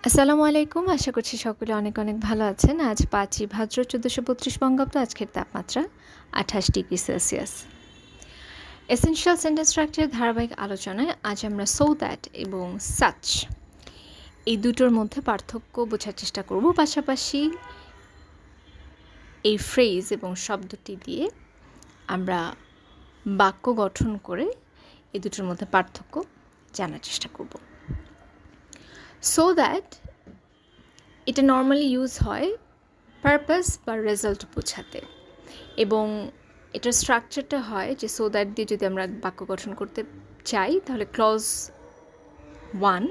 আসসালামু আলাইকুম। আশা করছি সকলে অনেক অনেক ভালো আছেন। আজ ৫ই ভাদ্র ১৪৩২ বঙ্গাব্দ। আজকের তাপমাত্রা ২৮ ডিগ্রি সেলসিয়াস। এসেনশিয়াল সেন্টেন্স স্ট্রাকচারের ধারাবাহিক আলোচনায় আজ আমরা সো দ্যাট এবং সাচ এই দুটোর মধ্যে পার্থক্য বোঝার চেষ্টা করব। পাশাপাশি এই ফ্রেজ এবং শব্দটি দিয়ে আমরা বাক্য গঠন করে এই দুটোর মধ্যে পার্থক্য জানার চেষ্টা করব। সো দ্যাট এটা নর্মালি ইউজ হয় পারপাস বা রেজাল্ট বোঝাতে, এবং এটার স্ট্রাকচারটা হয় যে সো দ্যাট দিয়ে যদি আমরা বাক্য গঠন করতে চাই তাহলে ক্লজ 1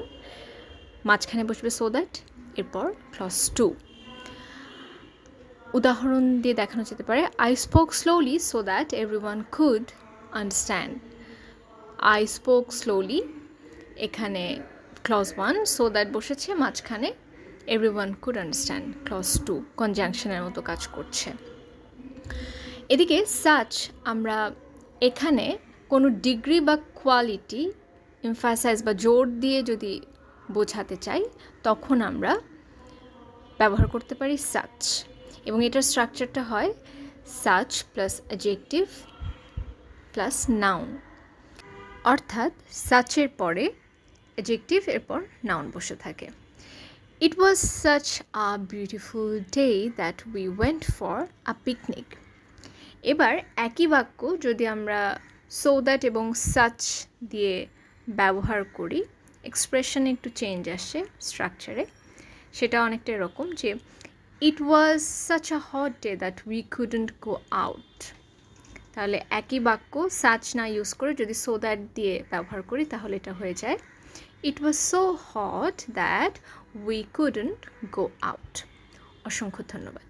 মাঝখানে বসবে সো দ্যাট, এরপর ক্লজ 2। উদাহরণ দিয়ে দেখানো যেতে পারে, I spoke slowly so that everyone could understand. I spoke slowly, এখানে ক্লজ 1 সো দ্যাট বসেছে, মাঝখানে এভরিওয়ান কুড আন্ডারস্ট্যান্ড ক্লজ 2 কনজাংশনের মতো কাজ করছে। এদিকে সাচ আমরা এখানে কোনো ডিগ্রি বা কোয়ালিটি এমফাসাইজ বা জোর দিয়ে যদি বোঝাতে চাই তখন আমরা ব্যবহার করতে পারি সাচ, এবং এটার স্ট্রাকচারটা হয় such plus adjective plus noun, অর্থাৎ সাচের পরে অ্যাডজেক্টিভ, এরপর নাউন বসে থাকে। It was such a beautiful day that we went for a picnic. এবার একই বাক্য যদি আমরা so that এবং such দিয়ে ব্যবহার করি, এক্সপ্রেশনে একটু চেঞ্জ আসে স্ট্রাকচারে। সেটা অনেকটা এরকম যে it was such a hot day that we couldn't go out. তাহলে একই বাক্য such না ইউজ করে যদি so that দিয়ে ব্যবহার করি তাহলে এটা হয়ে যায় It was so hot that we couldn't go out. অসংখ্য ধন্যবাদ।